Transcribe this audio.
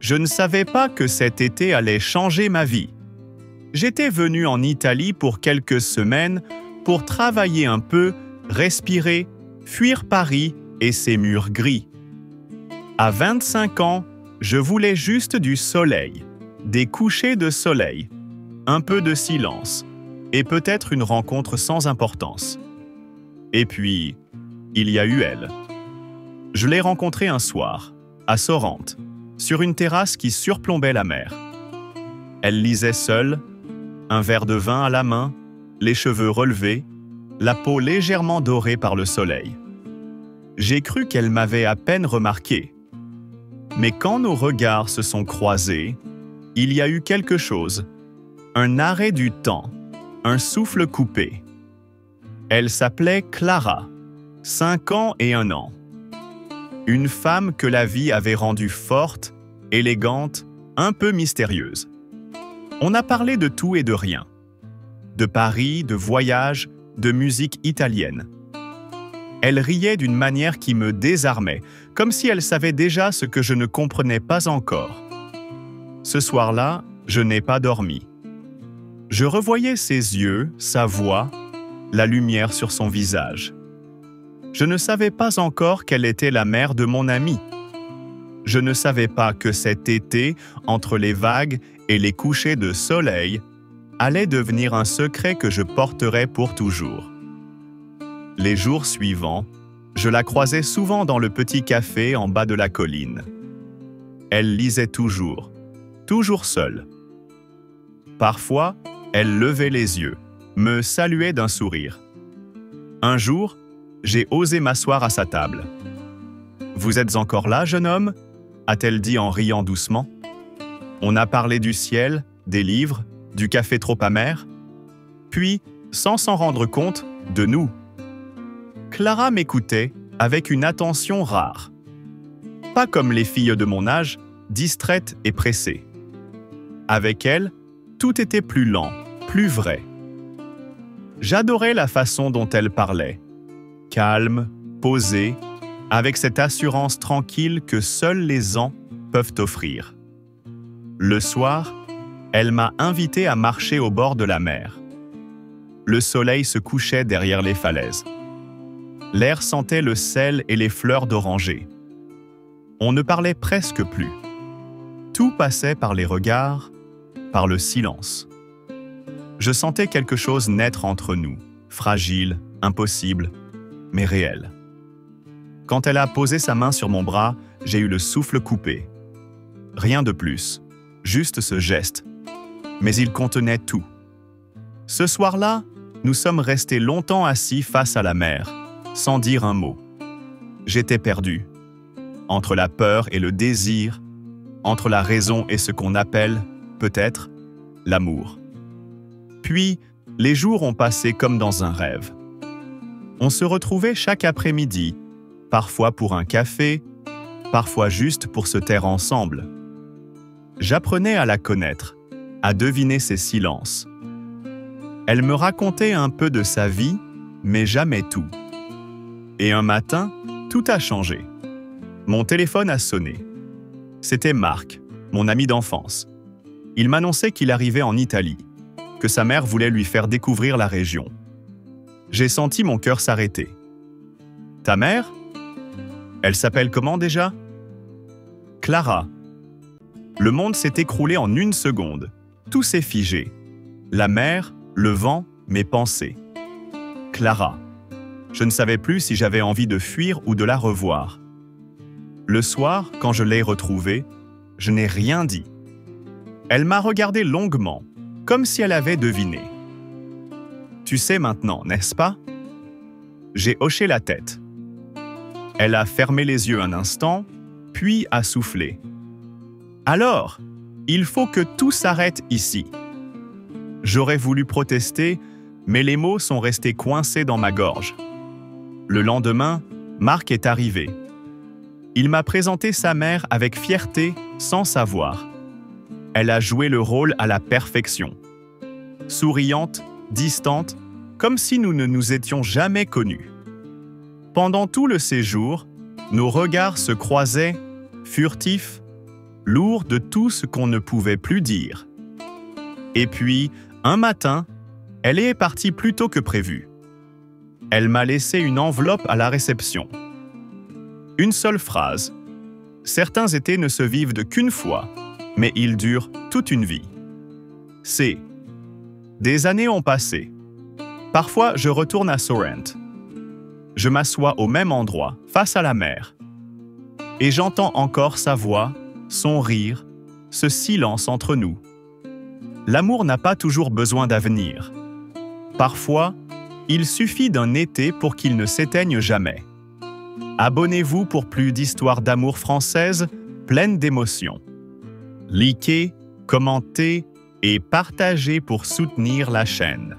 Je ne savais pas que cet été allait changer ma vie. J'étais venu en Italie pour quelques semaines pour travailler un peu, respirer, fuir Paris et ses murs gris. À 25 ans, je voulais juste du soleil, des couchers de soleil, un peu de silence et peut-être une rencontre sans importance. Et puis, il y a eu elle. Je l'ai rencontrée un soir, à Sorrente, sur une terrasse qui surplombait la mer. Elle lisait seule, un verre de vin à la main, les cheveux relevés, la peau légèrement dorée par le soleil. J'ai cru qu'elle m'avait à peine remarqué. Mais quand nos regards se sont croisés, il y a eu quelque chose, un arrêt du temps, un souffle coupé. Elle s'appelait Clara, 5 ans et 1 an. Une femme que la vie avait rendue forte, élégante, un peu mystérieuse. On a parlé de tout et de rien. De Paris, de voyages, de musique italienne. Elle riait d'une manière qui me désarmait, comme si elle savait déjà ce que je ne comprenais pas encore. Ce soir-là, je n'ai pas dormi. Je revoyais ses yeux, sa voix, la lumière sur son visage. Je ne savais pas encore quelle était la mère de mon ami. Je ne savais pas que cet été, entre les vagues et les couchers de soleil, allait devenir un secret que je porterais pour toujours. Les jours suivants, je la croisais souvent dans le petit café en bas de la colline. Elle lisait toujours seule. Parfois, elle levait les yeux, me saluait d'un sourire. Un jour, j'ai osé m'asseoir à sa table. « Vous êtes encore là, jeune homme ?» a-t-elle dit en riant doucement. On a parlé du ciel, des livres, du café trop amer, puis, sans s'en rendre compte, de nous. Clara m'écoutait avec une attention rare. Pas comme les filles de mon âge, distraites et pressées. Avec elle, tout était plus lent, plus vrai. J'adorais la façon dont elle parlait. Calme, posée, avec cette assurance tranquille que seuls les ans peuvent offrir. Le soir, elle m'a invité à marcher au bord de la mer. Le soleil se couchait derrière les falaises. L'air sentait le sel et les fleurs d'oranger. On ne parlait presque plus. Tout passait par les regards, par le silence. Je sentais quelque chose naître entre nous, fragile, impossible, mais réel. Quand elle a posé sa main sur mon bras, j'ai eu le souffle coupé. Rien de plus, juste ce geste. Mais il contenait tout. Ce soir-là, nous sommes restés longtemps assis face à la mer, sans dire un mot. J'étais perdu. Entre la peur et le désir, entre la raison et ce qu'on appelle, peut-être, l'amour. Puis, les jours ont passé comme dans un rêve. On se retrouvait chaque après-midi, parfois pour un café, parfois juste pour se taire ensemble. J'apprenais à la connaître, à deviner ses silences. Elle me racontait un peu de sa vie, mais jamais tout. Et un matin, tout a changé. Mon téléphone a sonné. C'était Marc, mon ami d'enfance. Il m'annonçait qu'il arrivait en Italie, que sa mère voulait lui faire découvrir la région. J'ai senti mon cœur s'arrêter. « Ta mère ? Elle s'appelle comment déjà ?»« Clara. » Le monde s'est écroulé en 1 seconde. Tout s'est figé. La mer, le vent, mes pensées. Clara. Je ne savais plus si j'avais envie de fuir ou de la revoir. Le soir, quand je l'ai retrouvée, je n'ai rien dit. Elle m'a regardé longuement, comme si elle avait deviné. « Tu sais maintenant, n'est-ce pas ?» J'ai hoché la tête. Elle a fermé les yeux un instant, puis a soufflé. « Alors, il faut que tout s'arrête ici. » J'aurais voulu protester, mais les mots sont restés coincés dans ma gorge. Le lendemain, Marc est arrivé. Il m'a présenté sa mère avec fierté, sans savoir. Elle a joué le rôle à la perfection. Souriante, distante, comme si nous ne nous étions jamais connus. Pendant tout le séjour, nos regards se croisaient, furtifs, lourd de tout ce qu'on ne pouvait plus dire. Et puis, un matin, elle est partie plus tôt que prévu. Elle m'a laissé une enveloppe à la réception. Une seule phrase. Certains étés ne se vivent de qu'une fois, mais ils durent toute une vie. C'est « Des années ont passé. Parfois, je retourne à Sorrent. Je m'assois au même endroit, face à la mer. Et j'entends encore sa voix, son rire, ce silence entre nous. L'amour n'a pas toujours besoin d'avenir. Parfois, il suffit d'un été pour qu'il ne s'éteigne jamais. Abonnez-vous pour plus d'histoires d'amour françaises pleines d'émotions. Likez, commentez et partagez pour soutenir la chaîne.